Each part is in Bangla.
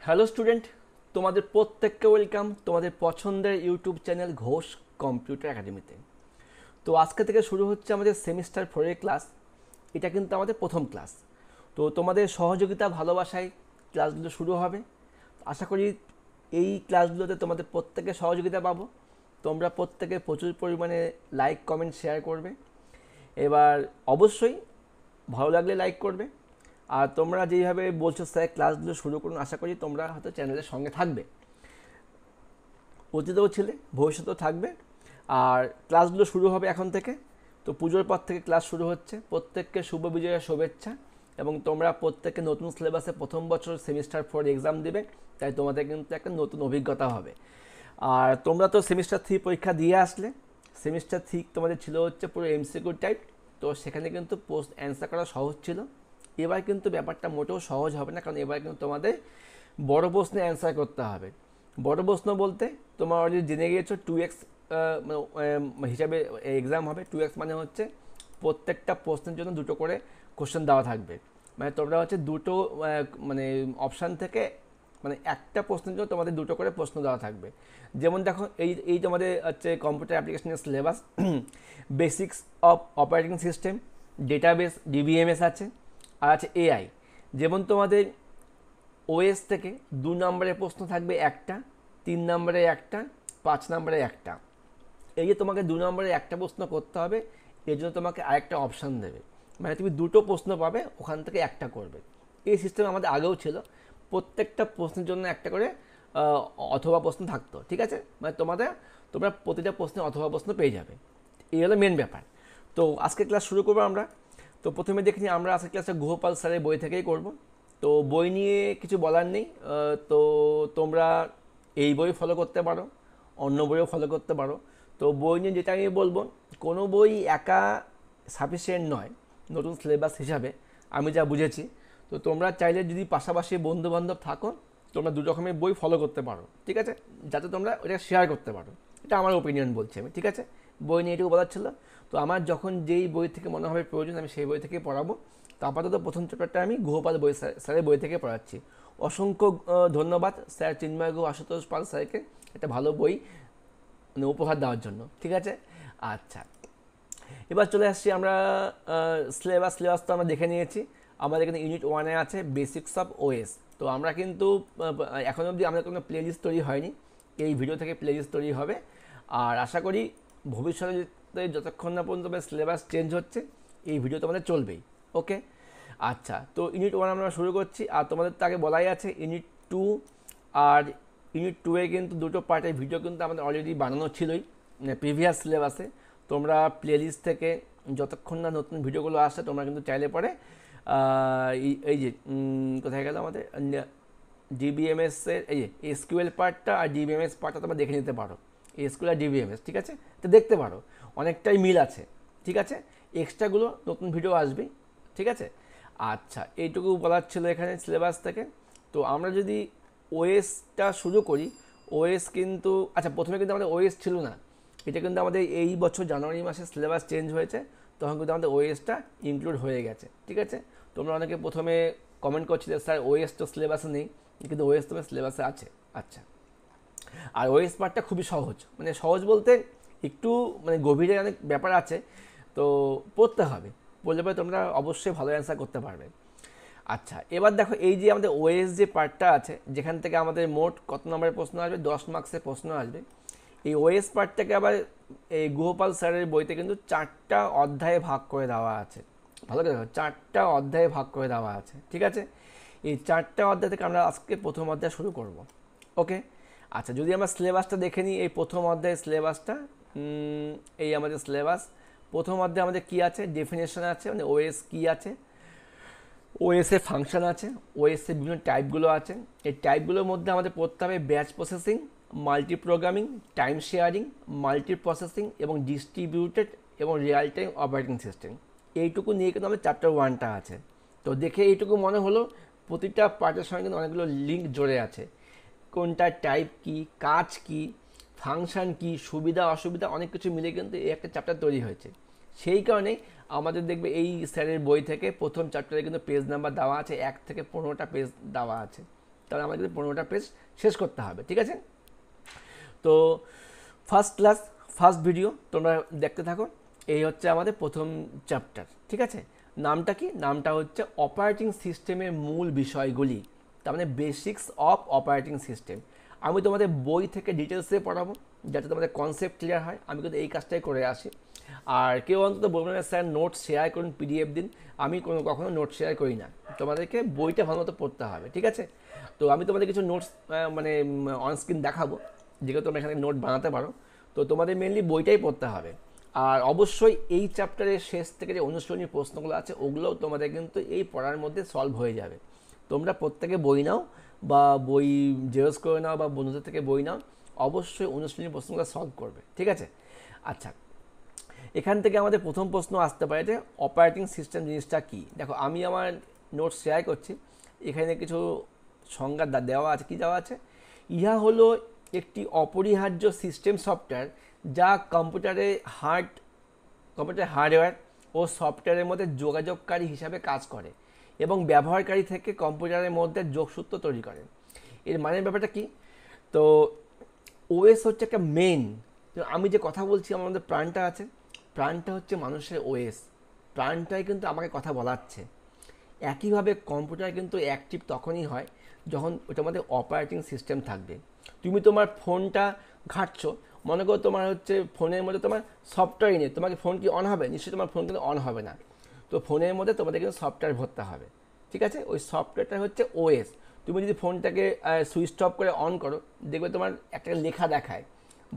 হ্যালো স্টুডেন্ট, তোমাদের প্রত্যেককে ওয়েলকাম তোমাদের পছন্দের ইউটিউব চ্যানেল ঘোষ কম্পিউটার একাডেমিতে। তো আজকে থেকে শুরু হচ্ছে আমাদের সেমিস্টার 4-এর ক্লাস। এটা কিন্তু আমাদের প্রথম ক্লাস। তো তোমাদের সহযোগিতা ভালোবাসায় ক্লাসগুলো শুরু হবে। আশা করি এই ক্লাসগুলোতে তোমাদের প্রত্যেকের সহযোগিতা পাবো। তোমরা প্রত্যেকে প্রচুর পরিমাণে লাইক কমেন্ট শেয়ার করবে। এবার অবশ্যই ভালো লাগলে লাইক করবে। আর তোমরা যেইভাবে বলছো স্যার ক্লাসগুলো শুরু করুন, আশা করি তোমরা হয়তো চ্যানেলের সঙ্গে থাকবে, অতীতেও ছিলে, ভবিষ্যতেও থাকবে। আর ক্লাসগুলো শুরু হবে এখন থেকে। তো পুজোর পর থেকে ক্লাস শুরু হচ্ছে। প্রত্যেককে শুভ বিজয়ের শুভেচ্ছা। এবং তোমরা প্রত্যেককে নতুন সিলেবাসে প্রথম বছর সেমিস্টার 4 এক্সাম দেবে, তাই তোমাদের কিন্তু একটা নতুন অভিজ্ঞতা হবে। আর তোমরা তো সেমিস্টার 3 পরীক্ষা দিয়ে আসলে। সেমিস্টার 3 তোমাদের ছিল হচ্ছে পুরো এমসিকিউ টাইপ। তো সেখানে কিন্তু পোস্ট অ্যান্সার করা সহজ ছিল। এবার কিন্তু ব্যাপারটা মোটেও সহজ হবে না, কারণ এবার কিন্তু তোমাদের বড় প্রশ্নে অ্যান্সার করতে হবে। বড় প্রশ্ন বলতে তোমরা অলরেডি জেনে গিয়েছো 2x হিসাবে এক্সাম হবে। 2x মানে হচ্ছে প্রত্যেকটা প্রশ্নের জন্য দুটো করে কোশ্চেন দেওয়া থাকবে। মানে তোমরা হচ্ছে দুটো মানে অপশান থেকে মানে একটা প্রশ্নের জন্য তোমাদের দুটো করে প্রশ্ন দেওয়া থাকবে। যেমন দেখো, এই এই তোমাদের হচ্ছে কম্পিউটার অ্যাপ্লিকেশনের syllabus. Basics of operating system, database DBMS আছে, আর আছে এআই। যেমন তোমাদের ওএস থেকে 2 নম্বরের প্রশ্ন থাকবে একটা, 3 নম্বরে একটা, 5 নম্বরে একটা। এই যে তোমাকে 2 নম্বরে একটা প্রশ্ন করতে হবে, এর জন্য তোমাকে আরেকটা অপশান দেবে। মানে তুমি দুটো প্রশ্ন পাবে, ওখান থেকে একটা করবে। এই সিস্টেম আমাদের আগেও ছিল। প্রত্যেকটা প্রশ্নের জন্য একটা করে অথবা প্রশ্ন থাকতো, ঠিক আছে? মানে তোমরা প্রতিটা প্রশ্নে অথবা প্রশ্ন পেয়ে যাবে। এই হলো মেন ব্যাপার। তো আজকে ক্লাস শুরু করবো আমরা। তো প্রথমে দেখি আমরা আজকে ক্লাসটা গুহপাল স্যারের বই থেকেই করব। তো বই নিয়ে কিছু বলার নেই। তো তোমরা এই বই ফলো করতে পারো, অন্য বইও ফলো করতে পারো। তো বই নিয়ে যেটা আমি বলবো, কোনো বই একা সাফিসিয়েন্ট নয় নতুন সিলেবাস হিসাবে, আমি যা বুঝেছি। তো তোমরা চাইলে যদি পাশাপাশি বন্ধু বান্ধব থাকো, তোমরা দু রকমের বই ফলো করতে পারো, ঠিক আছে? যাতে তোমরা ওটা শেয়ার করতে পারো। এটা আমার ওপিনিয়ন বলছি আমি, ঠিক আছে? বই নিয়ে এটুকু বলার ছিল। তো আমার যখন যেই বই থেকে মনে হবে প্রয়োজন, আমি সেই বই থেকে পড়াবো। তো আপাতত প্রথম চ্যাপ্টারটা আমি গুহপাল বই স্যারের বই থেকে পড়াচ্ছি। অসংখ্য ধন্যবাদ স্যার চিন্ময় গুহ আশুতোষ পাল স্যারকে একটা ভালো বই মানে উপহার দেওয়ার জন্য, ঠিক আছে? আচ্ছা, এবার চলে আসছি আমরা সিলেবাস তো আমরা দেখে নিয়েছি। আমাদের এখানে ইউনিট 1-এ আছে বেসিক্স অফ ওএস। তো আমরা কিন্তু এখন অবধি আমাদের কোনো প্লেলিস্ট তৈরি হয়নি। এই ভিডিও থেকে প্লেলিস্ট তৈরি হবে। আর আশা করি ভবিষ্যতে যতক্ষণ না পর্যন্ত সিলেবাস চেঞ্জ হচ্ছে, এই ভিডিও তোমাদের চলবেই। ওকে, আচ্ছা। তো ইউনিট 1 আমরা শুরু করছি। আর তোমাদের তো আগে বলাই আছে ইউনিট 2 আর ইউনিট 2-এ কিন্তু দুটো পার্টের ভিডিও কিন্তু আমাদের অলরেডি বানানো ছিলই প্রিভিয়াস সিলেবাসে। তোমরা প্লেলিস্ট থেকে যতক্ষণ না নতুন ভিডিওগুলো আসছে, তোমরা কিন্তু চাইলে পরে এই যে কোথায় গেল আমাদের ডিবিএমএস এর এই যে এসকিউএল পার্টটা আর ডিবিএমএস পার্টটা তোমরা দেখে নিতে পারো। এসকিউএল আর ডিবিএমএস, ঠিক আছে? তো দেখতে পারো, অনেকটাই মিল আছে, ঠিক আছে? এক্সট্রাগুলো নতুন ভিডিও আসবেই, ঠিক আছে? আচ্ছা, এইটুকু বলার ছিল এখানে সিলেবাস থেকে। তো আমরা যদি ওএসটা শুরু করি, ওএস কিন্তু আচ্ছা প্রথমে কিন্তু আমাদের ওএস ছিল না। এটা কিন্তু আমাদের এই বছর জানুয়ারি মাসে সিলেবাস চেঞ্জ হয়েছে, তখন কিন্তু আমাদের ওএসটা ইনক্লুড হয়ে গেছে, ঠিক আছে? তোমরা অনেকে প্রথমে কমেন্ট করছিলে স্যার ওএস তো সিলেবাসে নেই, কিন্তু ওএস তোমার সিলেবাসে আছে। আচ্ছা, আর ওএস পার্টটা খুবই সহজ, মানে সহজ বলতে একটু মানে গভীরে অনেক ব্যাপার আছে। তো পড়তে হবে, পড়লে পরে তোমরা অবশ্যই ভালো অ্যান্সার করতে পারবে। আচ্ছা, এবার দেখো এই যে আমাদের ওএস যে পার্টটা আছে, যেখান থেকে আমাদের মোট কত নম্বরের প্রশ্ন আসবে, 10 মার্কসের প্রশ্ন আসবে। এই ওএস পার্টটাকে আবার এই গুহপাল স্যারের বইতে কিন্তু 4টা অধ্যায়ে ভাগ করে দেওয়া আছে। ভালো করে দেখো, 4টা অধ্যায়ে ভাগ করে দেওয়া আছে, ঠিক আছে? এই 4টা অধ্যায় থেকে আমরা আজকে প্রথম অধ্যায় শুরু করব। ওকে, আচ্ছা, যদি আমরা সিলেবাসটা দেখে নিই, এই প্রথম অধ্যায়ের সিলেবাসটা, এই আমাদের সিলেবাস। প্রথম অধ্যায়ে আমাদের কী আছে, ডেফিনেশন আছে, মানে ওএস কী আছে, ওএসএ ফাংশন আছে, ওএসএ বিভিন্ন টাইপগুলো আছে। এই টাইপগুলোর মধ্যে আমাদের পড়তে হবে batch processing, multi programming, time sharing, multi processing এবং ডিস্ট্রিবিউটেড এবং রিয়েল টাইম অপারেটিং সিস্টেম। এইটুকু নিয়ে কিন্তু আমাদের চ্যাপ্টার 1টা আছে। তো দেখে এইটুকু মনে হলো প্রতিটা পার্টের সঙ্গে কিন্তু অনেকগুলো লিঙ্ক জড়ে আছে। কোনটা টাইপ কি, কাজ কি, ফাংশন কি, সুবিধা অসুবিধা অনেক কিছু মিলে কিন্তু এই একটা চ্যাপ্টার তৈরি হয়েছে। সেই কারণেই আমাদের দেখবে এই স্যারের বই থেকে প্রথম চ্যাপ্টারে কিন্তু পেজ নাম্বার দেওয়া আছে, 1 থেকে 15টা পেজ দেওয়া আছে, তাহলে আমাদের 15টা পেজ শেষ করতে হবে, ঠিক আছে। তো ফার্স্ট ক্লাস, ফার্স্ট ভিডিও তোমরা দেখতে থাকো। এই হচ্ছে আমাদের প্রথম চ্যাপ্টার, ঠিক আছে। নামটা কি? নামটা হচ্ছে অপারেটিং সিস্টেমের মূল বিষয়গুলি, তার মানে বেসিক্স অফ অপারেটিং সিস্টেম। আমি তোমাদের বই থেকে ডিটেলসে পড়াবো যাতে তোমাদের কনসেপ্ট ক্লিয়ার হয়। আমি কিন্তু এই কাজটাই করে আসি। আর কেউ অন্তত বলবেন না স্যার নোটস শেয়ার করুন, পিডিএফ দিন। আমি কখনো নোট শেয়ার করি না, তোমাদেরকে বইটা ভালো মতো পড়তে হবে, ঠিক আছে। তো আমি তোমাদের কিছু নোটস মানে অনস্ক্রিন দেখাবো, যেগুলো তোমরা এখানে নোট বানাতে পারো। তো তোমাদের মেনলি বইটাই পড়তে হবে। আর অবশ্যই এই চ্যাপ্টারের শেষ থেকে যে অনুশীলনী প্রশ্নগুলো আছে ওগুলোও তোমাদের কিন্তু এই পড়ার মধ্যে সলভ হয়ে যাবে। তোমরা প্রত্যেকে বই নাও বা বই জেরক্স করে নাও বা বন্ধুদের থেকে বই নাও, অবশ্যই অনুশীলনী প্রশ্নগুলো সলভ করবে, ঠিক আছে। আচ্ছা, এখান থেকে আমাদের প্রথম প্রশ্ন আসতে পারে যে অপারেটিং সিস্টেম জিনিসটা কী। দেখো আমি আমার নোটস শেয়ার করছি, এখানে কিছু সংজ্ঞা দেওয়া আছে। কি দেওয়া আছে? ইহা হলো একটি অপরিহার্য সিস্টেম সফটওয়্যার যা কম্পিউটারের হার্ডওয়্যার ও সফটওয়্যারের মধ্যে যোগাযোগকারী হিসাবে কাজ করে এবং ব্যবহারকারী থেকে কম্পিউটারের মধ্যে যোগসূত্র তৈরি করে। এর মানের ব্যাপারটা কি? তো ওএস হচ্ছে একটা মেন, আমি যে কথা বলছি আমার মধ্যে প্রাণটা আছে, প্রাণটা হচ্ছে মানুষের ওএস, প্রাণটাই কিন্তু আমাকে কথা বলাচ্ছে। একইভাবে কম্পিউটার কিন্তু অ্যাক্টিভ তখনই হয় যখন ওটার মধ্যে অপারেটিং সিস্টেম থাকবে। তুমি তোমার ফোনটা ঘাঁটছো, মনে করো তোমার হচ্ছে ফোনের মধ্যে তোমার সফটওয়্যারই নেই, তোমাকে ফোন কি অন হবে? নিশ্চয়ই তোমার ফোন কিন্তু অন হবে না। তো ফোনের মধ্যে তোমাদের কিন্তু সফটওয়্যার ভরতে হবে, ঠিক আছে। ওই সফটওয়্যারটা হচ্ছে ওএস। তুমি যদি ফোনটাকে সুইচ অফ করে অন করো, দেখবে তোমার একটা লেখা দেখায়,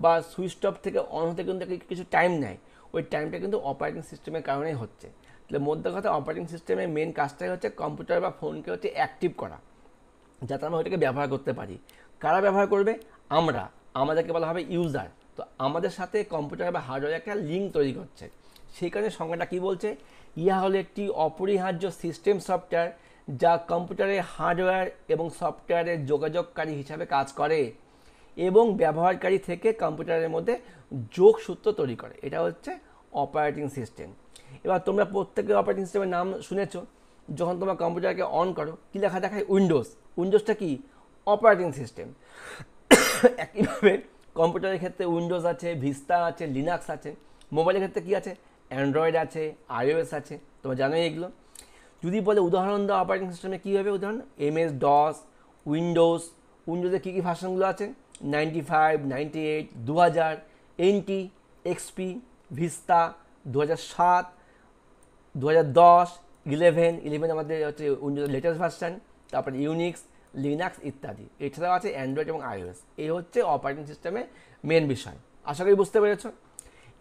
বা সুইচ অফ থেকে অন হতে কিন্তু কিছু টাইম নেয়। ওই টাইমটা কিন্তু অপারেটিং সিস্টেমের কারণেই হচ্ছে। তাহলে মধ্যে কথা অপারেটিং সিস্টেমের মেন কাজটাই হচ্ছে কম্পিউটার বা ফোনকে হচ্ছে অ্যাক্টিভ করা, যাতে আমরা ওইটাকে ব্যবহার করতে পারি। কারা ব্যবহার করবে? আমরা, আমাদেরকে বলা হবে ইউজার। তো আমাদের সাথে কম্পিউটার বা হার্ডওয়্যার একটা লিঙ্ক তৈরি করছে। সেই কারণে সংজ্ঞাটা কী বলছে? ইহা হলো একটি অপরিহার্য সিস্টেম সফটওয়্যার যা কম্পিউটারের হার্ডওয়্যার এবং সফটওয়্যারের যোগাযোগকারী হিসাবে কাজ করে এবং ব্যবহারকারী থেকে কম্পিউটারের মধ্যে যোগসূত্র তৈরি করে। এটা হচ্ছে অপারেটিং সিস্টেম। এবার তোমরা প্রত্যেকে অপারেটিং সিস্টেমের নাম শুনেছো। যখন তোমরা কম্পিউটারকে অন করো কী লেখা দেখায়? উইন্ডোজ। উইন্ডোজটা কি? Operating system. একইভাবে কম্পিউটারের ক্ষেত্রে উইন্ডোজ আছে, ভিস্তা আছে, লিনাক্স আছে। মোবাইলের ক্ষেত্রে কী আছে? অ্যান্ড্রয়েড আছে, iOS আছে, তোমরা জানোই এগুলো। যদি বলে উদাহরণ দাও অপারেটিং সিস্টেমে কী হবে উদাহরণ? MS DOS, উইন্ডোজের কী কী ভার্সনগুলো আছে? 95, 98, 2000, NT, XP, ভিস্তা, 2007, 2010, 11 আমাদের হচ্ছে উইন্ডোজের লেটেস্ট ভার্সান। তারপরে ইউনিক্স, লিনাক্স ইত্যাদি। এছাড়াও আছে অ্যান্ড্রয়েড এবং iOS। এই হচ্ছে অপারেটিং সিস্টেমের মেন বিষয়। আশা করি বুঝতে পেরেছো।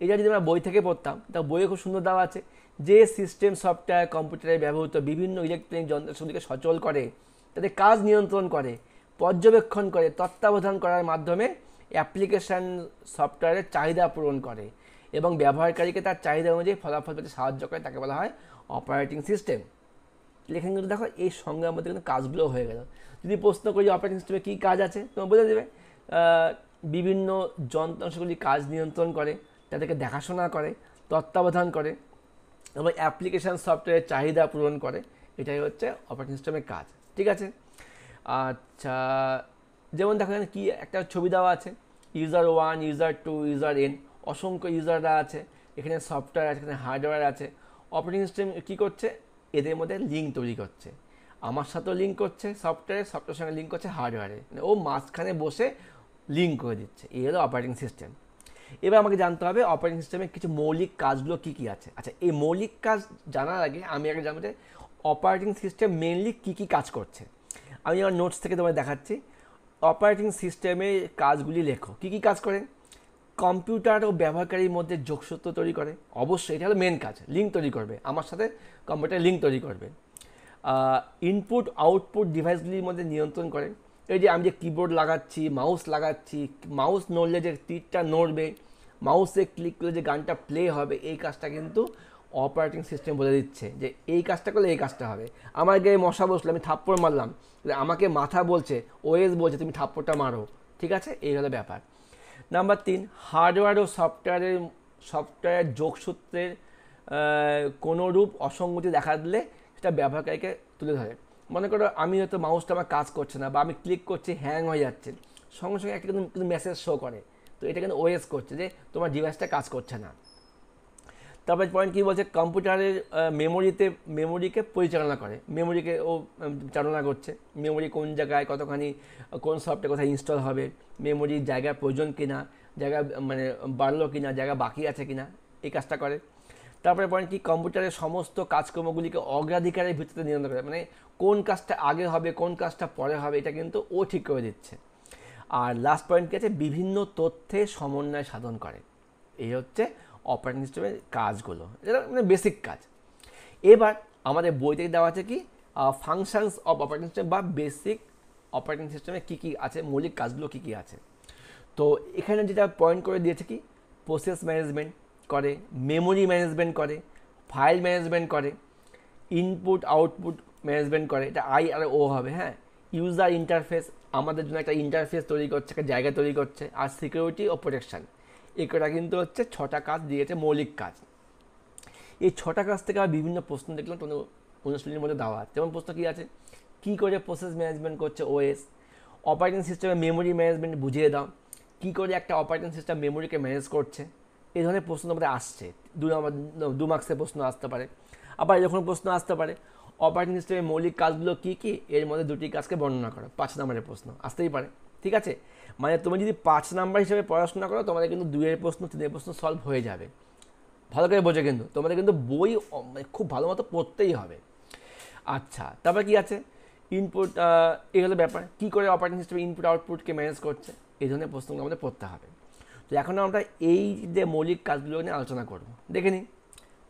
এটা যদি আমরা বই থেকে পড়তাম, তা বইয়ে খুব সুন্দর দেওয়া আছে যে সিস্টেম সফটওয়্যার কম্পিউটারে ব্যবহৃত বিভিন্ন ইলেকট্রনিক যন্ত্রগুলিকে সচল করে, তাদের কাজ নিয়ন্ত্রণ করে, পর্যবেক্ষণ করে, তত্ত্বাবধান করার মাধ্যমে অ্যাপ্লিকেশান সফটওয়্যারের চাহিদা পূরণ করে এবং ব্যবহারকারীকে তার চাহিদা অনুযায়ী ফলাফল পেতে সাহায্য করে, তাকে বলা হয় অপারেটিং সিস্টেম। এখানে কিন্তু দেখো এই সঙ্গে আমাদের কিন্তু কাজগুলো হয়ে গেল। যদি প্রশ্ন করি অপারেটিং সিস্টেমে কী কাজ আছে, তোমার বলে দেবে বিভিন্ন যন্ত্রাংশগুলি কাজ নিয়ন্ত্রণ করে, তাদেরকে দেখাশোনা করে, তত্ত্বাবধান করে এবং অ্যাপ্লিকেশান সফটওয়্যারের চাহিদা পূরণ করে। এটাই হচ্ছে অপারেটিং সিস্টেমের কাজ, ঠিক আছে। আচ্ছা, যেমন দেখো এখানে কি একটা ছবি দেওয়া আছে, ইউজার 1, ইউজার 2, ইউজার n, অসংখ্য ইউজাররা আছে, এখানে সফটওয়্যার আছে, এখানে হার্ডওয়্যার আছে। অপারেটিং সিস্টেম কী করছে? এদের মধ্যে লিঙ্ক তৈরি করছে। আমার সাথেও লিঙ্ক করছে সফটওয়্যারের সঙ্গে লিঙ্ক করছে হার্ডওয়্যারে, মানে ও মাঝখানে বসে লিঙ্ক করে দিচ্ছে। এই হলো অপারেটিং সিস্টেম। এবার আমাকে জানতে হবে অপারেটিং সিস্টেমের কিছু মৌলিক কাজগুলো কী কী আছে। আচ্ছা, এই মৌলিক কাজ জানার আগে আমি আগে জানবো যে অপারেটিং সিস্টেম মেনলি কী কী কাজ করছে। আমি আমার নোটস থেকে তোমায় দেখাচ্ছি। অপারেটিং সিস্টেমের কাজগুলি লেখো। কী কী কাজ করে? কম্পিউটার ও ব্যবহারকারীর মধ্যে যোগসূত্র তৈরি করে, অবশ্যই এটা হলো মেন কাজ। লিঙ্ক তৈরি করবে, আমার সাথে কম্পিউটার লিঙ্ক তৈরি করবে। ইনপুট আউটপুট ডিভাইসগুলির মধ্যে নিয়ন্ত্রণ করে। এই যে আমি যে কিবোর্ড লাগাচ্ছি, মাউস লাগাচ্ছি, মাউস নড়লে যে তীরটা নড়বে, মাউসে ক্লিক করলে যে গানটা প্লে হবে, এই কাজটা কিন্তু অপারেটিং সিস্টেম বলে দিচ্ছে যে এই কাজটা করলে এই কাজটা হবে। আমার গায়ে মশা বসলে আমি থাপ্পড় মারলাম, আমাকে মাথা বলছে, ওএস বলছে তুমি থাপ্পড়টা মারো, ঠিক আছে। এই হলো ব্যাপার। নাম্বার 3, হার্ডওয়্যার ও সফটওয়্যার যোগসূত্রের কোনো রূপ অসঙ্গতি দেখা দিলে সেটা ব্যবহারকারীকে তুলে ধরে। মনে করো আমি হয়তো মাউসটা আমার কাজ করছে না, বা আমি ক্লিক করছি হ্যাং হয়ে যাচ্ছে, সঙ্গে সঙ্গে একটা কিন্তু মেসেজ শো করে, তো এটা কিন্তু ওএস করছে যে তোমার ডিভাইসটা কাজ করছে না। তারপরে পয়েন্ট কী বলছে, কম্পিউটারের মেমোরিকে পরিচালনা করে, মেমোরিকে ও চালনা করছে, মেমোরি কোন জায়গায় কতখানি, কোন সফটওয়্যার কোথায় ইনস্টল হবে, মেমোরির জায়গার প্রয়োজন কিনা, জায়গা মানে বাড়লো কিনা, জায়গা বাকি আছে কিনা, এই কাজটা করে। তারপরে পয়েন্ট কি, কম্পিউটারের সমস্ত কাজকর্মগুলিকে অগ্রাধিকারের ভিত্তিতে নিয়ন্ত্রণ করে, মানে কোন কাজটা আগে হবে কোন কাজটা পরে হবে এটা কিন্তু ও ঠিক করে দিচ্ছে। আর লাস্ট পয়েন্ট কি আছে, বিভিন্ন তথ্যের সমন্বয় সাধন করে। এই হচ্ছে অপারেটিং সিস্টেমের কাজগুলো, যেটা মানে বেসিক কাজ। এবার আমাদের বইতে দেওয়া আছে কি, ফাংশনস অফ অপারেটিং সিস্টেম বা বেসিক অপারেটিং সিস্টেমে কী কী আছে, মৌলিক কাজগুলো কী কী আছে। তো এখানে যেটা পয়েন্ট করে দিয়েছে কি, প্রসেস ম্যানেজমেন্ট করে, মেমোরি ম্যানেজমেন্ট করে, ফাইল ম্যানেজমেন্ট করে, ইনপুট আউটপুট ম্যানেজমেন্ট করে, এটা আই আর ও হবে, হ্যাঁ। ইউজার ইন্টারফেস, আমাদের জন্য একটা ইন্টারফেস তৈরি করছে, একটা জায়গা তৈরি করছে। আর সিকিউরিটি ও প্রোটেকশন, এটা কিন্তু হচ্ছে 6টা কাজ দিয়েছে, মৌলিক কাজ। এই 6টা কাজ থেকে আর বিভিন্ন প্রশ্ন দেখলাম তোমাদের অনুশীলনীর মধ্যে দেওয়া আছে। যেমন প্রশ্ন কী আছে, কী করে প্রসেস ম্যানেজমেন্ট করছে ওএস, অপারেটিং সিস্টেমে মেমোরি ম্যানেজমেন্ট বুঝিয়ে দাও, কী করে একটা অপারেটিং সিস্টেম মেমোরিকে ম্যানেজ করছে। এই ধরনের প্রশ্ন আমাদের আসছে, 2 মার্কসের প্রশ্ন আসতে পারে। আবার এরকম প্রশ্ন আসতে পারে, অপারেটিং সিস্টেমের মৌলিক কাজগুলো কী কী, এর মধ্যে 2টি কাজকে বর্ণনা করো, 5 নম্বরের প্রশ্ন আসতেই পারে। ঠিক আছে, মানে তুমি যদি 5 নাম্বার হিসেবে পড়াশোনা করো, তোমাদের কিন্তু 2-এর প্রশ্ন 3-এর প্রশ্ন সলভ হয়ে যাবে। ভালো করে বোঝে, কিন্তু তোমাদের কিন্তু বই খুব ভালো মতো পড়তেই হবে। আচ্ছা, তারপর কি আছে, ইনপুট, এই হলো ব্যাপার, কী করে অপারেটিং সিস্টেম ইনপুট আউটপুটকে ম্যানেজ করছে, এই ধরনের প্রশ্নগুলো আমাদের পড়তে হবে। তো এখন আমরা এই যে মৌলিক কাজগুলো নিয়ে আলোচনা করব, দেখে নিই।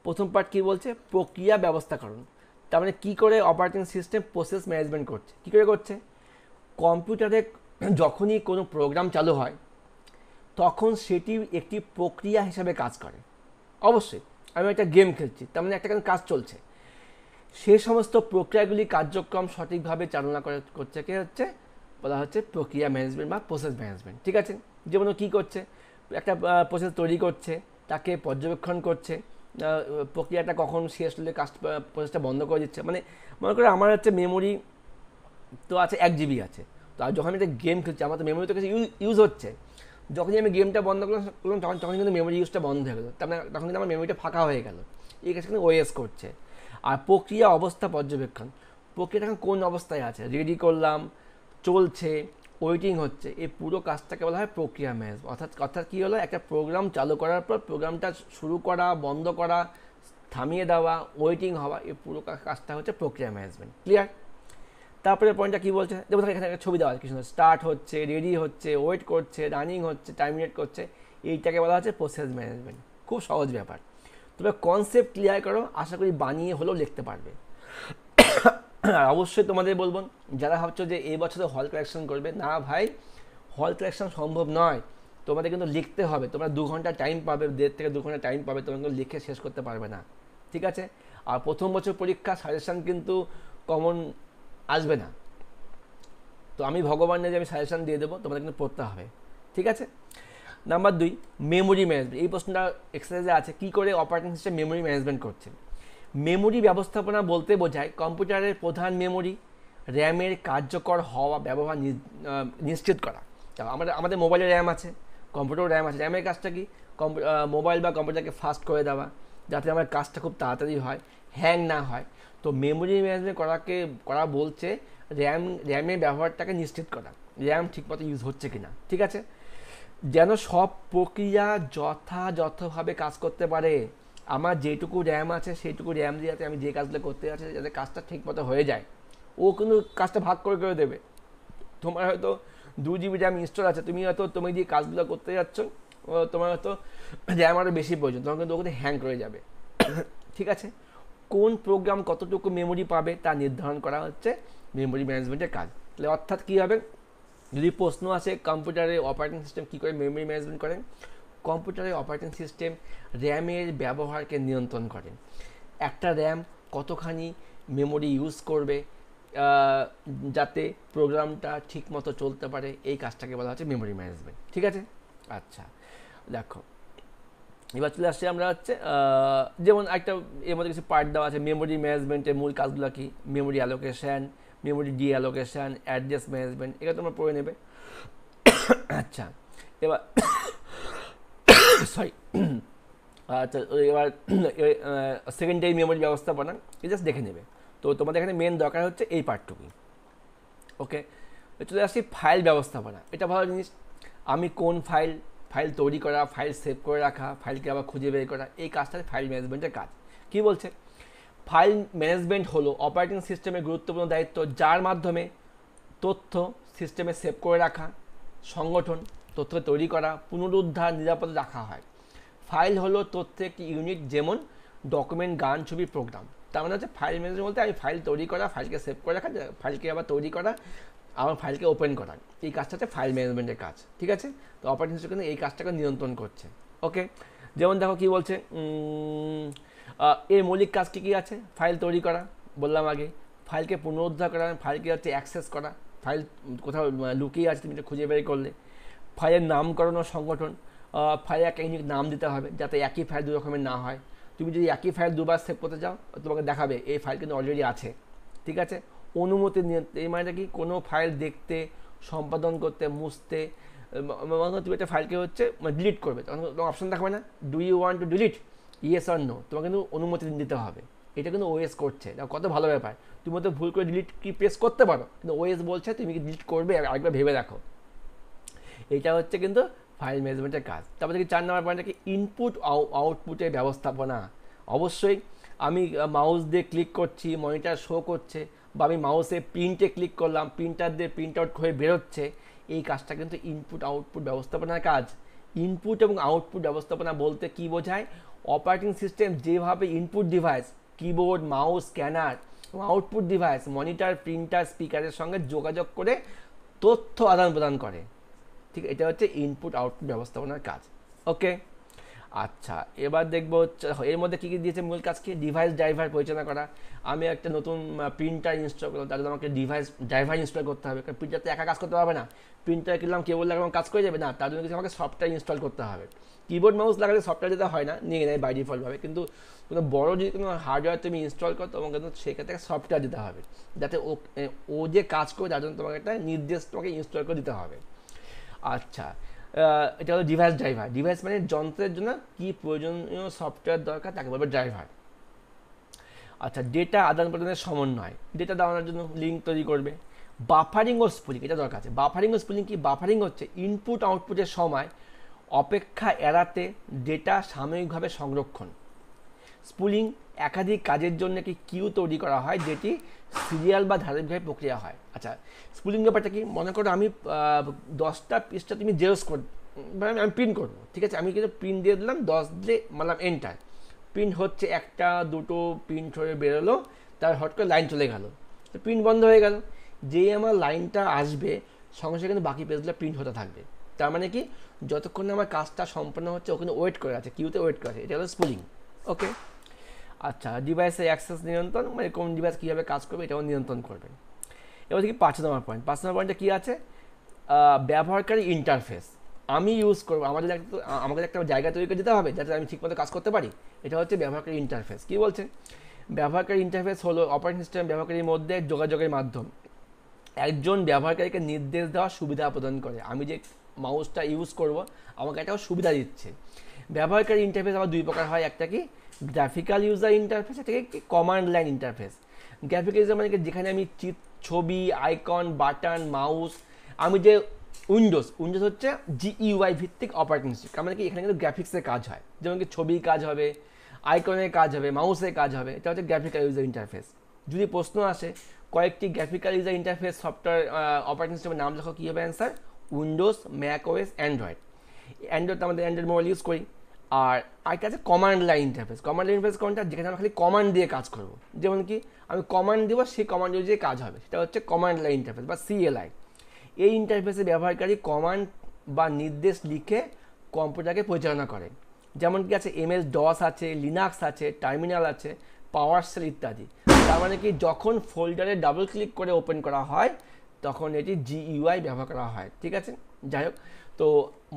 প্রথম পার্ট কী বলছে, প্রক্রিয়া ব্যবস্থাকরণ। তার মানে কী করে অপারেটিং সিস্টেম প্রসেস ম্যানেজমেন্ট করছে, কী করে করছে। কম্পিউটারে যখনই কোনো প্রোগ্রাম চালু হয়, তখন সেটি একটি প্রক্রিয়া হিসাবে কাজ করে। অবশ্যই আমি একটা গেম খেলছি, তার মানে একটা কাজ চলছে, সেই সমস্ত প্রক্রিয়াগুলি কার্যক্রম সঠিকভাবে চালনা করছে কে হচ্ছে, বলা হচ্ছে প্রক্রিয়া ম্যানেজমেন্ট বা প্রসেস ম্যানেজমেন্ট। ঠিক আছে, যেমন কী করছে, একটা প্রসেস তৈরি করছে, তাকে পর্যবেক্ষণ করছে, প্রক্রিয়াটা কখন শেষ হলে প্রসেসটা বন্ধ করে দিচ্ছে। মানে মনে করে আমার হচ্ছে মেমোরি তো আছে 1 GB আছে, তো আর যখন আমি একটা গেম খেলছি আমার তো মেমোরি তো কিছু ইউজ হচ্ছে, যখনই আমি গেমটা বন্ধ করলাম তখন কিন্তু মেমোরি ইউজটা বন্ধ হয়ে গেলো, তার মানে তখন কিন্তু আমার মেমোরিটা ফাঁকা হয়ে গেল। এই কাজটা কিন্তু ওএস করছে। আর প্রক্রিয়া অবস্থা পর্যবেক্ষণ, প্রক্রিয়াটা এখন কোন অবস্থায় আছে, রেডি করলাম, চলছে, ওয়েটিং হচ্ছে, এই পুরো কাজটাকে বলা হয় প্রক্রিয়া ম্যানেজমেন্ট। অর্থাৎ কী হলো, একটা প্রোগ্রাম চালু করার পর প্রোগ্রামটা শুরু করা, বন্ধ করা, থামিয়ে দেওয়া, ওয়েটিং হওয়া, এই পুরো কাজটা হচ্ছে প্রক্রিয়া ম্যানেজমেন্ট। ক্লিয়ার। তারপরে পয়েন্টটা কী বলছে, যেমন এখানে একটা ছবি দেওয়া আছে, কিছু স্টার্ট হচ্ছে, রেডি হচ্ছে, ওয়েট করছে, রানিং হচ্ছে, টার্মিনেট করছে, এইটাকে বলা হচ্ছে প্রসেস ম্যানেজমেন্ট। খুব সহজ ব্যাপার, তবে কনসেপ্ট ক্লিয়ার করো, আশা করি বানিয়ে হলেও লিখতে পারবে। আর অবশ্যই তোমাদের বলবো, যারা ভাবছো যে এই বছরে হল কালেকশন করবে, না ভাই, হল কালেকশন সম্ভব নয়, তোমাদের কিন্তু লিখতে হবে। তোমরা 2 ঘন্টা টাইম পাবে, 1.5 থেকে 2 ঘন্টা টাইম পাবে, তোমরা কিন্তু লিখে শেষ করতে পারবে না। ঠিক আছে, আর প্রথম বছর পরীক্ষা সাজেশান কিন্তু কমন আসবে না, তো আমি ভগবানের যে আমি সাজেশান দিয়ে দেবো, তোমাদের কিন্তু পড়তে হবে। ঠিক আছে। Number 2, memory management. এই প্রশ্নটা এক্সারসাইজে আছে, কী করে অপারেটিং সিস্টেম মেমোরি ম্যানেজমেন্ট করছে। মেমোরি ব্যবস্থাপনা বলতে বোঝায় কম্পিউটারের প্রধান মেমোরি, র্যামের কার্যকর হওয়া ব্যবহার নিশ্চিত করা। আমাদের মোবাইলে র্যাম আছে, কম্পিউটার র্যাম আছে, র্যামের কাজটা কি, মোবাইল বা কম্পিউটারকে ফাস্ট করে দেওয়া, যাতে আমার কাজটা খুব তাড়াতাড়ি হয়, হ্যাং না হয়। তো মেমোরি ম্যানেজমেন্ট করা বলছে র্যামের ব্যবহারটাকে নিশ্চিত করা, র্যাম ঠিকমতো ইউজ হচ্ছে কিনা। ঠিক আছে, যেন সব প্রক্রিয়া যথাযথভাবে কাজ করতে পারে। আমার যেটুকু র্যাম আছে সেইটুকু র্যাম দিয়ে যাতে আমি যে কাজগুলো করতে যাচ্ছি যাতে কাজটা ঠিকমতো হয়ে যায়, ও কিন্তু কাজটা ভাগ করে দেবে। তোমার হয়তো 2 GB র্যাম ইনস্টল আছে, তুমি যে কাজগুলো করতে যাচ্ছ তোমার হয়তো র্যাম আরও বেশি প্রয়োজন, তখন কিন্তু ওখানে হ্যাং করে যাবে। ঠিক আছে, কোন প্রোগ্রাম কতটুকু মেমোরি পাবে তা নির্ধারণ করা হচ্ছে মেমোরি ম্যানেজমেন্টের কাজ। তাহলে অর্থাৎ কী হবে, যদি প্রশ্ন আসে কম্পিউটারে অপারেটিং সিস্টেম কী করে মেমোরি ম্যানেজমেন্ট করেন, কম্পিউটারে অপারেটিং সিস্টেম র্যামের ব্যবহারকে নিয়ন্ত্রণ করে। একটা র্যাম কতখানি মেমোরি ইউজ করবে যাতে প্রোগ্রামটা ঠিকমতো চলতে পারে, এই কাজটাকে বলা হচ্ছে মেমোরি ম্যানেজমেন্ট। ঠিক আছে। আচ্ছা দেখো, এবার চলে আসছে আমরা হচ্ছে যেমন একটা এর মধ্যে কিছু পার্ট দেওয়া আছে, মেমোরি ম্যানেজমেন্টের মূল কাজগুলো কি, memory allocation, memory deallocation, address management, এগুলো তোমরা পড়ে নেবে। আচ্ছা, এবার সরি আচ্ছা, এবার সেকেন্ডারি মেমোরি ব্যবস্থাপনা এই জাস্ট দেখে নেবে। তো তোমাদের এখানে মেন দরকার হচ্ছে এই পার্টটুকুই। ওকে, চলে আসছি ফাইল ব্যবস্থাপনা। এটা ভালো জিনিস। আমি কোন ফাইল তৈরি করা, ফাইল সেভ করে রাখা, ফাইলকে আবার খুঁজে বের করা, এই কাজটা ফাইল ম্যানেজমেন্টের কাজ। কি বলছে, ফাইল ম্যানেজমেন্ট হলো অপারেটিং সিস্টেমের গুরুত্বপূর্ণ দায়িত্ব, যার মাধ্যমে তথ্য সিস্টেমে সেভ করে রাখা, সংগঠন, তথ্য তৈরি করা, পুনরুদ্ধার, নিরাপদে রাখা হয়। ফাইল হলো তথ্যের একটি ইউনিট, যেমন ডকুমেন্ট, গান, ছবি, প্রোগ্রাম। তার মানে হচ্ছে ফাইল ম্যানেজমেন্ট বলতে আমি ফাইল তৈরি করা, ফাইলকে সেভ করে রাখা, ফাইলকে আবার তৈরি করা, আমার ফাইলকে ওপেন করা, এই কাজটা হচ্ছে ফাইল ম্যানেজমেন্টের কাজ। ঠিক আছে, তো অপারেটিং সিস্টেম কিন্তু এই কাজটাকে নিয়ন্ত্রণ করছে। ওকে, যেমন দেখো কি বলছে, এর মৌলিক কাজ কী কী আছে, ফাইল তৈরি করা বললাম আগে, ফাইলকে পুনরুদ্ধার করা, ফাইলকে হচ্ছে অ্যাক্সেস করা, ফাইল কোথাও লুকিয়ে আছে তুমি এটা খুঁজে বের করলে, ফাইলের নামকরণ ও সংগঠন, ফাইলে একটা ইউনিক নাম দিতে হবে যাতে একই ফাইল দু রকমের না হয়। তুমি যদি একই ফাইল দুবার সেভ করতে চাও, তোমাকে দেখাবে এই ফাইল কিন্তু অলরেডি আছে। ঠিক আছে, অনুমতি নিয়ে, এই মানে কি কোনো ফাইল দেখতে, সম্পাদন করতে, মুছতে, তুমি একটা ফাইলকে হচ্ছে ডিলিট করবে, তখন অপশন দেখাবে না, do you want to delete, yes or no, তোমাকে কিন্তু অনুমতি দিতে হবে। এটা কিন্তু ওএস করছে, কত ভালো ব্যাপার। তুমি তো ভুল করে ডিলিট কি প্রেস করতে পারো, কিন্তু ওএস বলছে তুমি কি ডিলিট করবে, আরেকবার ভেবে দেখো। এটা হচ্ছে কিন্তু ফাইল ম্যানেজমেন্টের কাজ। তারপরে কি 4 নম্বর পয়েন্টটা কি, ইনপুট আউটপুটের ব্যবস্থাপনা। অবশ্যই আমি মাউস দিয়ে ক্লিক করছি, মনিটর শো করছে, বা আমি মাউসে প্রিন্টে ক্লিক করলাম, প্রিন্টার দিয়ে প্রিন্ট আউট হয়ে বেরোচ্ছে, এই কাজটা কিন্তু ইনপুট আউটপুট ব্যবস্থাপনার কাজ। ইনপুট এবং আউটপুট ব্যবস্থাপনা বলতে কি বোঝায়, অপারেটিং সিস্টেম যেভাবে input device, keyboard, mouse, scanner, এবং আউটপুট ডিভাইস, মনিটর, প্রিন্টার, স্পিকারের সঙ্গে যোগাযোগ করে তথ্য আদান প্রদান করে। ঠিক, এটা হচ্ছে ইনপুট আউটপুট ব্যবস্থাপনার কাজ। ওকে, আচ্ছা, এবার দেখবো হচ্ছে এর মধ্যে কী কী দিয়েছে মূল কাজ কি, ডিভাইস ড্রাইভার পরিচালনা করা। আমি একটা নতুন প্রিন্টার ইনস্টল করলাম, তার জন্য আমাকে ডিভাইস ড্রাইভার ইনস্টল করতে হবে, কারণ প্রিন্টার তো একা কাজ করতে পারবে না। প্রিন্টার কিনলাম, কেবল লাগালাম, কাজ করে যাবে না, তার জন্য কিছু আমাকে সফটওয়্যার ইনস্টল করতে হবে। কিবোর্ড মাউস লাগালে সফটওয়্যার দিতে হয় না, নিয়ে নেয় বাই ডিফল্টভাবে, কিন্তু কোনো বড় যদি কোনো হার্ডওয়্যার তুমি ইনস্টল করো, তোমাকে কিন্তু সেক্ষেত্রে সফটওয়্যার দিতে হবে, যাতে ও যে কাজ করে তার জন্য তোমাকে একটা নির্দেশ তোমাকে ইনস্টল করে দিতে হবে। আচ্ছা, এটা হলো ডিভাইস ড্রাইভার। ডিভাইস মানে যন্ত্রের জন্য কি প্রয়োজনীয় সফটওয়্যার দরকার তাকে বলবে ড্রাইভার। আচ্ছা, ডেটা আদান প্রদানের সমন্বয়, ডেটা দেওয়ানোর জন্য লিঙ্ক তৈরি করবে। বাফারিং ও স্পুলিং, এটা দরকার আছে। বাফারিং ও স্পুলিং কি, বাফারিং হচ্ছে ইনপুট আউটপুটের সময় অপেক্ষা এড়াতে ডেটা সাময়িকভাবে সংরক্ষণ। স্পুলিং একাধিক কাজের জন্য কি কিউ তৈরি করা হয়, যেটি সিরিয়াল বা ধারাবাহিকভাবে প্রক্রিয়া হয়। আচ্ছা, স্পুলিং ব্যাপারটা কি, মনে করো আমি 10টা পৃষ্ঠা তুমি জেরক্স কর, আমি প্রিন্ট করবো, ঠিক আছে, আমি কিন্তু প্রিন্ট দিয়ে দিলাম 10 দিয়ে মানলাম এন্টার, প্রিন্ট হচ্ছে 1টা 2টো প্রিন্ট হয়ে বেরোলো, তার হট করে লাইন চলে গেল, তো প্রিন্ট বন্ধ হয়ে গেল। যেই আমার লাইনটা আসবে সঙ্গে সঙ্গে কিন্তু বাকি পেজগুলো প্রিন্ট হতে থাকবে। তার মানে কি, যতক্ষণ আমার কাজটা সম্পন্ন হচ্ছে ওখানে ওয়েট করে আছে, কিউতে ওয়েট করে আছে, এটা হলো স্পুলিং। ওকে, আচ্ছা, ডিভাইসের অ্যাক্সেস নিয়ন্ত্রণ, মানে কোন ডিভাইস কীভাবে কাজ করবে এটাও নিয়ন্ত্রণ করবে। এবার দেখি 5 নম্বর পয়েন্ট। 5 নম্বর পয়েন্টে কী আছে, ব্যবহারকারী ইন্টারফেস। আমি ইউজ করবো, আমাকে একটা জায়গা তৈরি করে দিতে হবে যাতে আমি ঠিকমতো কাজ করতে পারি, এটা হচ্ছে ব্যবহারকারী ইন্টারফেস। কী বলছে, ব্যবহারকারী ইন্টারফেস হলো অপারেটিং সিস্টেম ব্যবহারকারীর মধ্যে যোগাযোগের মাধ্যম, একজন ব্যবহারকারীকে নির্দেশ দেওয়ার সুবিধা প্রদান করে। আমি যে মাউসটা ইউজ করব আমাকে একটা সুবিধা দিচ্ছে। ব্যবহারকারী ইন্টারফেস আবার 2 প্রকার হয়, একটা কি গ্রাফিক্যাল ইউজার ইন্টারফেস, একটা কি command line interface. Graphical user মানে যেখানে আমি ছবি, আইকন, বাটন, মাউস, আমি যে উইন্ডোজ হচ্ছে জিইউআই ভিত্তিক অপারেটিং সিস্টেম, মানে কি এখানে কিন্তু গ্রাফিক্সের কাজ হয়, যেমন কি ছবির কাজ হবে, আইকনের কাজ হবে, মাউসের কাজ হবে, এটা হচ্ছে গ্রাফিক্যাল ইউজার ইন্টারফেস। যদি প্রশ্ন আসে কয়েকটি graphical user interface software operating সিস্টেমের নাম লেখো, কী হবে answer, Windows, Mac OS, Android. Android আমাদের অ্যান্ড্রয়েড মোবাইল ইউজ করি। আর আরেকটা আছে command line interface. Command line interface কোনটা, যেখানে আমরা খালি কমান্ড দিয়ে কাজ করব, যেমন কি আমি কমান্ড দিব, সেই কমান্ড অনুযায়ী কাজ হবে, সেটা হচ্ছে কমান্ড লাইন ইন্টারফেস বা সিএলআই। এই ইন্টারফেসে ব্যবহারকারী কমান্ড বা নির্দেশ লিখে কম্পিউটারকে পরিচালনা করে, যেমন কি আছে এমএস ডস আছে, লিনাক্স আছে, টার্মিনাল আছে, পাওয়ার সেল ইত্যাদি। তার মানে কি যখন ফোল্ডারে ডাবল ক্লিক করে ওপেন করা হয় তখন এটি GUI ব্যবহার করা হয়, ঠিক আছে। যাই হোক, তো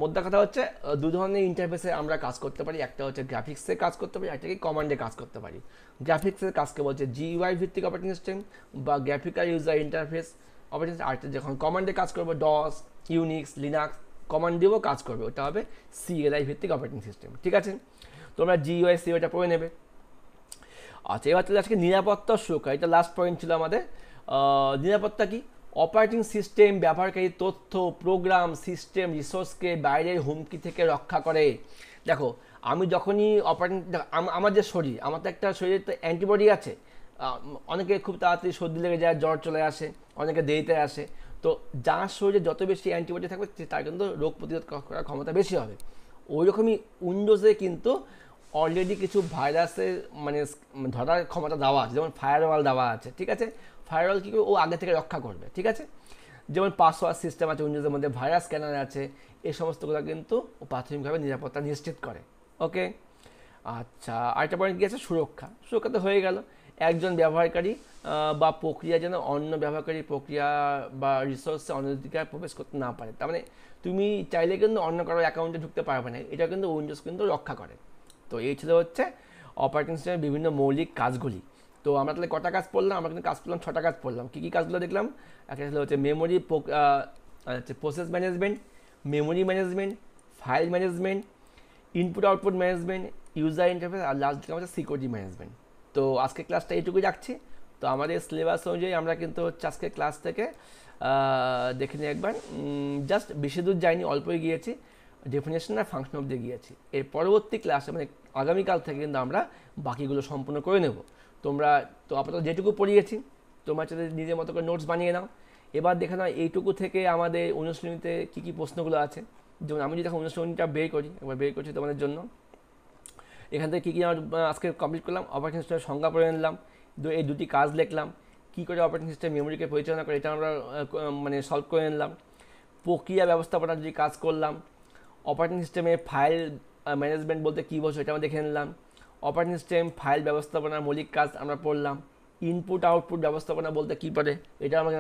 মোদ্দা কথা হচ্ছে দু ধরনের ইন্টারফেসে আমরা কাজ করতে পারি, একটা হচ্ছে গ্রাফিক্সে কাজ করতে পারি, একটা কি কমান্ডে কাজ করতে পারি। গ্রাফিক্সের কাজকে বলছে GUI ভিত্তিক অপারেটিং সিস্টেম বা graphical user interface operating system. আর যখন কমান্ডে কাজ করবো ডস, ইউনিক্স, লিনাক্স কমান্ড দিয়েও কাজ করবে, ওটা হবে CLI ভিত্তিক অপারেটিং সিস্টেম, ঠিক আছে। তোমরা GUI CUIটা পড়ে নেবে। আচ্ছা, এবার চলে আজকে নিরাপত্তা সুরক্ষা, এটা লাস্ট পয়েন্ট ছিল আমাদের। নিরাপত্তা কি? অপারেটিং সিস্টেম ব্যবহারকারী তথ্য, প্রোগ্রাম, সিস্টেম, রিসোর্সকে বাইরের হুমকি থেকে রক্ষা করে। দেখো, আমি যখনই অপারেটিং, আমার যে শরীর, আমার তো একটা শরীরে তো অ্যান্টিবডি আছে। অনেকে খুব তাড়াতাড়ি সর্দি লেগে যায়, জ্বর চলে আসে, অনেকে দেরিতে আসে। তো যার শরীরে যত বেশি অ্যান্টিবডি থাকবে তার কিন্তু রোগ প্রতিরোধ করার ক্ষমতা বেশি হবে। ওই রকমই উইন্ডোজে কিন্তু অলরেডি কিছু ভাইরাসের মানে ধরার ক্ষমতা দেওয়া আছে, যেমন ফায়ারওয়াল দেওয়া আছে, ঠিক আছে। ফায়ারওয়াল কী করে? ও আগে থেকে রক্ষা করবে, ঠিক আছে। যেমন পাসওয়ার্ড সিস্টেম আছে উইন্ডোজের মধ্যে, ভাইরাস স্ক্যানার আছে, এই সমস্তগুলো কিন্তু ও প্রাথমিকভাবে নিরাপত্তা নিশ্চিত করে। ওকে, আচ্ছা, আরেকটা পয়েন্ট কী আছে? সুরক্ষা। সুরক্ষা তো হয়ে গেল, একজন ব্যবহারকারী বা প্রক্রিয়া যেন অন্য ব্যবহারকারী প্রক্রিয়া বা রিসোর্সে অনধিকার প্রবেশ করতে না পারে। তার মানে তুমি চাইলে কিন্তু অন্য কারো অ্যাকাউন্টে ঢুকতে পারবে না, এটা কিন্তু উইন্ডোজ কিন্তু রক্ষা করে। তো এই ছিল হচ্ছে অপারেটিং সিস্টেমের বিভিন্ন মৌলিক কাজগুলি। তো আমরা তাহলে কটা কাজ পড়লাম? আমরা কিন্তু কাজ পড়লাম 6টা কাজ পড়লাম। কী কী কাজগুলো দেখলাম? একটা ছিল হচ্ছে memory, process management, memory management, file management, input output management, user interface, আর লাস্ট দেখলাম হচ্ছে সিকিউরিটি ম্যানেজমেন্ট। তো আজকে ক্লাসটা এইটুকুই রাখছি। তো আমাদের সিলেবাস অনুযায়ী আমরা কিন্তু হচ্ছে আজকে ক্লাস থেকে দেখে নিই একবার, জাস্ট বেশি দূর যাইনি, অল্পই গিয়েছি, ডেফিনেশন আর ফাংশন অবধি গিয়েছি। এর পরবর্তী ক্লাসে মানে আগামীকাল থেকে কিন্তু আমরা বাকিগুলো সম্পূর্ণ করে নেব। তোমরা তো আপাতত যেটুকু পড়িয়েছি তোমরা হচ্ছে নিজের মতো করে নোটস বানিয়ে নাও। এবার দেখে নাও এইটুকু থেকে আমাদের অনুশীলনীতে কী কী প্রশ্নগুলো আছে। যেমন আমি যদি এখন অনুশীলনীটা বের করি, একবার বের করছি তোমাদের জন্য। এখান থেকে কী কী আমার আজকে কমপ্লিট করলাম? অপারেটিং সিস্টেমের সংজ্ঞা পড়ে নিলাম, এই দুটি কাজ লিখলাম, কী করে অপারেটিং সিস্টেম মেমোরিকে পরিচালনা করে এটা আমরা মানে সলভ করে নিলাম। প্রক্রিয়া ব্যবস্থাপনার যে কাজ করলাম। অপারেটিং সিস্টেমে ফাইল ম্যানেজমেন্ট বলতে কী বোঝো এটা আমরা দেখে নিলাম। অপারেটিং সিস্টেম ফাইল ব্যবস্থাপনার মৌলিক কাজ আমরা পড়লাম। ইনপুট আউটপুট ব্যবস্থাপনা বলতে কী পারে এটা আমরা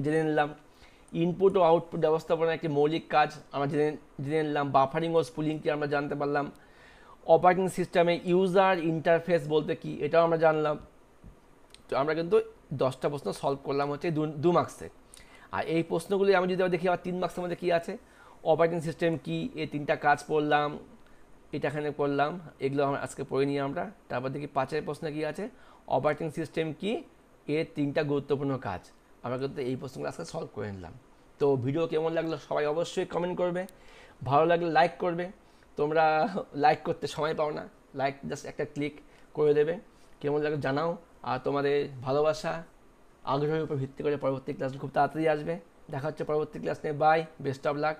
জেনে নিলাম। ইনপুট ও আউটপুট ব্যবস্থাপনার একটি মৌলিক কাজ আমরা জেনে নিলাম। বাফারিং ও স্পুলিংকে আমরা জানতে পারলাম। অপারেটিং সিস্টেমে ইউজার ইন্টারফেস বলতে কি এটাও আমরা জানলাম। তো আমরা কিন্তু 10টা প্রশ্ন সলভ করলাম হচ্ছে 2 মার্কসে। আর এই প্রশ্নগুলি আমি যদি দেখি আবার 3 মার্কসের মধ্যে কী আছে, অপারেটিং সিস্টেম কি, এই 3টা কাজ পড়লাম, এটা এখানে পড়লাম, এগুলো আমরা আজকে পড়ে নিই আমরা। তারপর দেখি 5এর প্রশ্নে কী আছে, অপারেটিং সিস্টেম কি, এর 3টা গুরুত্বপূর্ণ কাজ। আমরা কিন্তু এই প্রশ্নগুলো আজকে সলভ করে নিলাম। তো ভিডিও কেমন লাগলো সবাই অবশ্যই কমেন্ট করবে, ভালো লাগলে লাইক করবে। তোমরা লাইক করতে সময় পাও না, লাইক জাস্ট একটা ক্লিক করে দেবে। কেমন লাগলো জানাও। আর তোমাদের ভালোবাসা আগ্রহের উপর ভিত্তি করে পরবর্তী ক্লাস খুব তাড়াতাড়ি আসবে। দেখা হচ্ছে পরবর্তী ক্লাস নিয়ে। Bye, best of lakh.